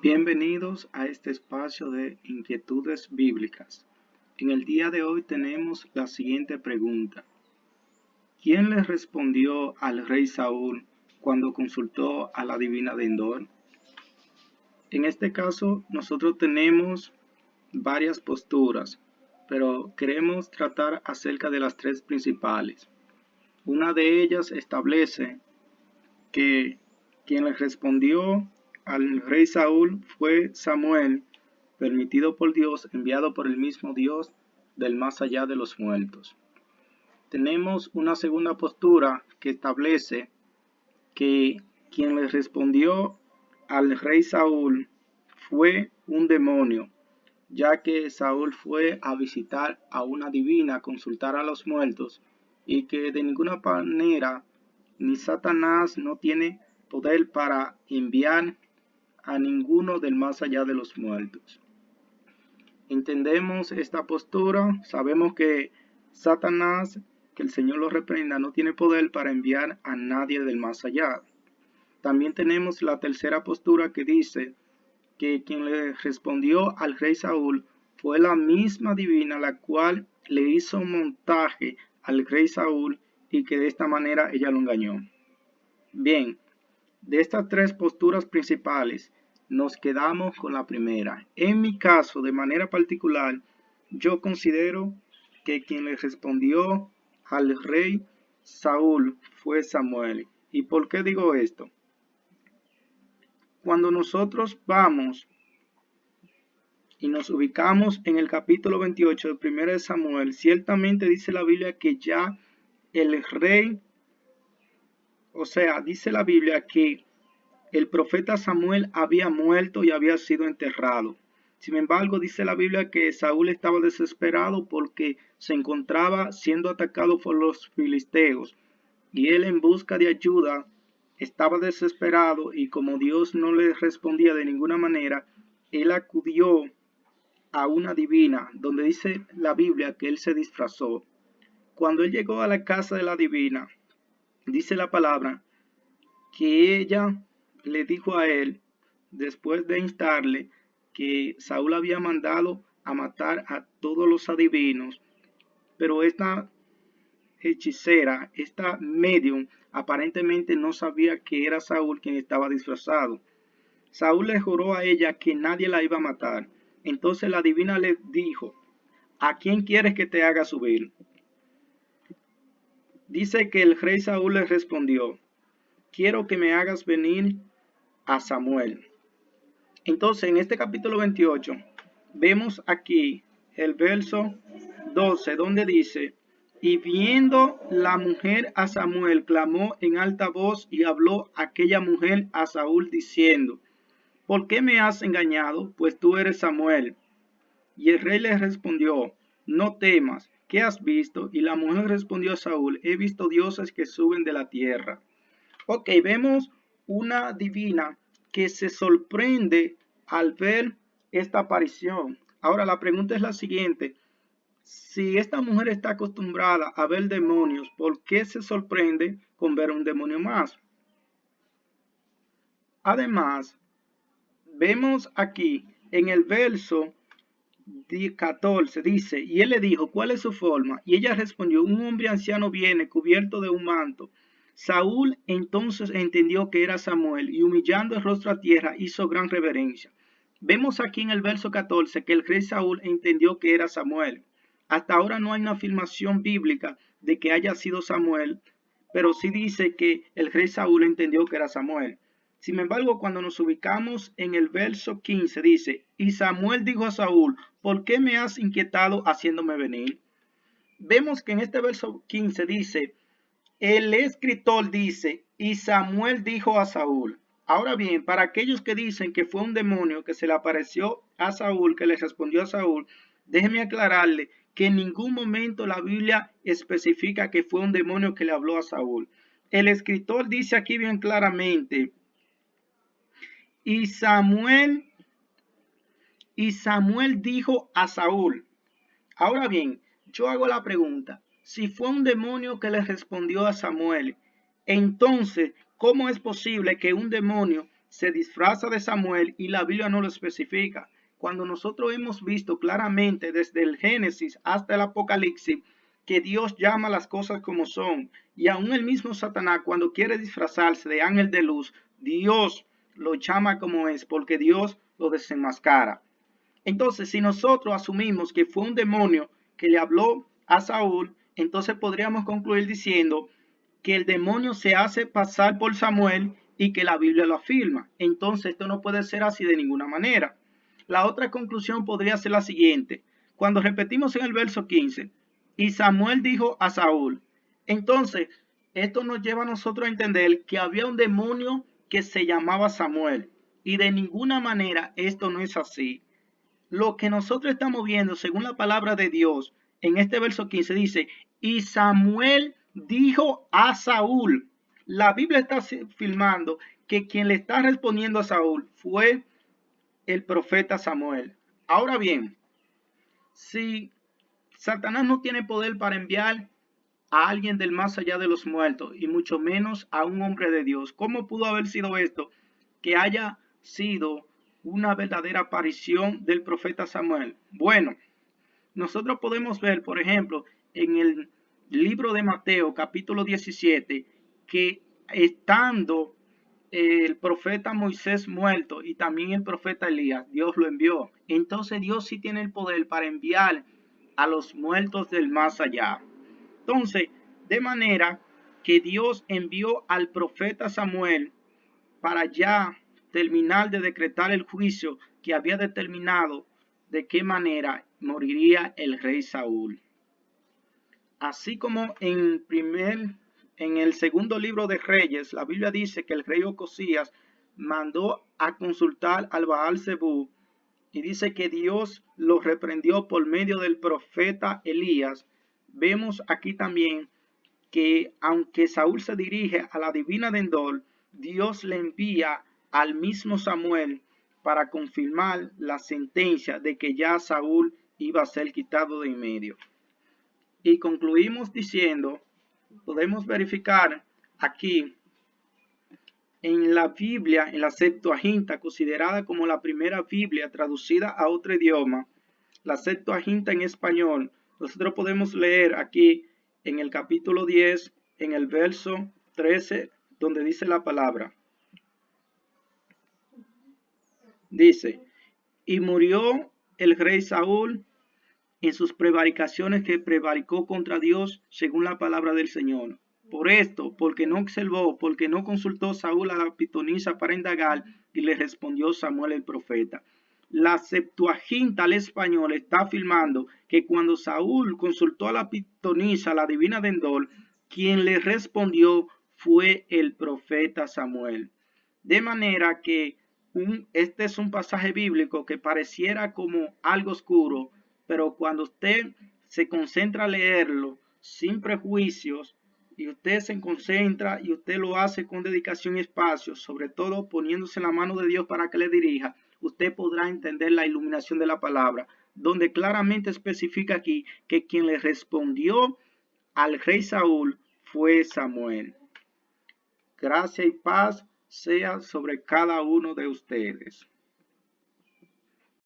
Bienvenidos a este espacio de inquietudes bíblicas. En el día de hoy tenemos la siguiente pregunta. ¿Quién le respondió al rey Saúl cuando consultó a la divina de Endor? En este caso, nosotros tenemos varias posturas, pero queremos tratar acerca de las tres principales. Una de ellas establece que quien le respondió al rey Saúl fue Samuel, permitido por Dios, enviado por el mismo Dios del más allá de los muertos. Tenemos una segunda postura que establece que quien le respondió al rey Saúl fue un demonio, ya que Saúl fue a visitar a una divina, a consultar a los muertos, y que de ninguna manera ni Satanás no tiene poder para enviar a ninguno del más allá de los muertos. Entendemos esta postura, sabemos que Satanás, que el Señor lo reprenda, no tiene poder para enviar a nadie del más allá. También tenemos la tercera postura que dice que quien le respondió al rey Saúl fue la misma divina la cual le hizo un montaje al rey Saúl y que de esta manera ella lo engañó. Bien, de estas tres posturas principales nos quedamos con la primera. En mi caso, de manera particular, yo considero que quien le respondió al rey Saúl fue Samuel. ¿Y por qué digo esto? Cuando nosotros vamos y nos ubicamos en el capítulo 28 de 1 de Samuel, ciertamente dice la Biblia que ya el rey, dice la Biblia que el profeta Samuel había muerto y había sido enterrado. Sin embargo, dice la Biblia que Saúl estaba desesperado porque se encontraba siendo atacado por los filisteos y él en busca de ayuda estaba desesperado y como Dios no le respondía de ninguna manera, él acudió a una divina donde dice la Biblia que él se disfrazó. Cuando él llegó a la casa de la divina, dice la palabra que ella le dijo a él, después de instarle, que Saúl había mandado a matar a todos los adivinos, pero esta hechicera, esta medium, aparentemente no sabía que era Saúl quien estaba disfrazado. Saúl le juró a ella que nadie la iba a matar. Entonces la divina le dijo, ¿a quién quieres que te haga subir? Dice que el rey Saúl le respondió, quiero que me hagas venir a Samuel. Entonces, en este capítulo 28, vemos aquí el verso 12, donde dice, y viendo la mujer a Samuel, clamó en alta voz y habló aquella mujer a Saúl diciendo, ¿por qué me has engañado? Pues tú eres Samuel. Y el rey le respondió, no temas, ¿qué has visto? Y la mujer respondió a Saúl, he visto dioses que suben de la tierra. Ok, vemos una divina que se sorprende al ver esta aparición. Ahora la pregunta es la siguiente. Si esta mujer está acostumbrada a ver demonios, ¿por qué se sorprende con ver un demonio más? Además, vemos aquí en el verso 14 dice, y él le dijo, ¿cuál es su forma? Y ella respondió, un hombre anciano viene cubierto de un manto. Saúl entonces entendió que era Samuel y humillando el rostro a tierra hizo gran reverencia. Vemos aquí en el verso 14 que el rey Saúl entendió que era Samuel. Hasta ahora no hay una afirmación bíblica de que haya sido Samuel, pero sí dice que el rey Saúl entendió que era Samuel. Sin embargo, cuando nos ubicamos en el verso 15 dice, y Samuel dijo a Saúl, ¿por qué me has inquietado haciéndome venir? Vemos que en este verso 15 dice, el escritor dice, y Samuel dijo a Saúl. Ahora bien, para aquellos que dicen que fue un demonio que se le apareció a Saúl, que le respondió a Saúl, déjeme aclararle que en ningún momento la Biblia especifica que fue un demonio que le habló a Saúl. El escritor dice aquí bien claramente, y Samuel dijo a Saúl. Ahora bien, yo hago la pregunta, si fue un demonio que le respondió a Samuel, entonces, ¿cómo es posible que un demonio se disfraza de Samuel y la Biblia no lo especifica. Cuando nosotros hemos visto claramente desde el Génesis hasta el Apocalipsis que Dios llama las cosas como son, y aún el mismo Satanás cuando quiere disfrazarse de ángel de luz, Dios lo llama como es, porque Dios lo desenmascara. Entonces, si nosotros asumimos que fue un demonio que le habló a Saúl, entonces podríamos concluir diciendo que el demonio se hace pasar por Samuel y que la Biblia lo afirma. Entonces, esto no puede ser así de ninguna manera. La otra conclusión podría ser la siguiente. Cuando repetimos en el verso 15, y Samuel dijo a Saúl, entonces, esto nos lleva a nosotros a entender que había un demonio que se llamaba Samuel. Y de ninguna manera esto no es así. Lo que nosotros estamos viendo, según la palabra de Dios, en este verso 15 dice, y Samuel dijo a Saúl. La Biblia está afirmando que quien le está respondiendo a Saúl fue el profeta Samuel. Ahora bien, si Satanás no tiene poder para enviar a alguien del más allá de los muertos, y mucho menos a un hombre de Dios, ¿cómo pudo haber sido esto? Que haya sido una verdadera aparición del profeta Samuel. Bueno, nosotros podemos ver, por ejemplo, en el libro de Mateo, capítulo 17, que estando el profeta Moisés muerto y también el profeta Elías, Dios lo envió. Entonces Dios sí tiene el poder para enviar a los muertos del más allá. Entonces, de manera que Dios envió al profeta Samuel para ya terminar de decretar el juicio que había determinado de qué manera moriría el rey Saúl. Así como en el segundo libro de Reyes, la Biblia dice que el rey Ocosías mandó a consultar al Baal Zebú y dice que Dios lo reprendió por medio del profeta Elías. Vemos aquí también que aunque Saúl se dirige a la divina de Endor, Dios le envía al mismo Samuel para confirmar la sentencia de que ya Saúl iba a ser quitado de en medio. Y concluimos diciendo, podemos verificar aquí en la Biblia, en la Septuaginta, considerada como la primera Biblia traducida a otro idioma, la Septuaginta en español, nosotros podemos leer aquí en el capítulo 10, en el verso 13, donde dice la palabra. Dice, y murió el rey Saúl en sus prevaricaciones que prevaricó contra Dios según la palabra del Señor. Por esto, porque no observó, porque no consultó Saúl a la pitonisa para indagar, y le respondió Samuel el profeta. La Septuaginta al español está afirmando que cuando Saúl consultó a la pitonisa, la divina de Endor, quien le respondió fue el profeta Samuel. De manera que este es un pasaje bíblico que pareciera como algo oscuro, pero cuando usted se concentra a leerlo sin prejuicios y usted se concentra y usted lo hace con dedicación y espacio, sobre todo poniéndose en la mano de Dios para que le dirija, usted podrá entender la iluminación de la palabra, donde claramente especifica aquí que quien le respondió al rey Saúl fue Samuel. Gracia y paz sea sobre cada uno de ustedes.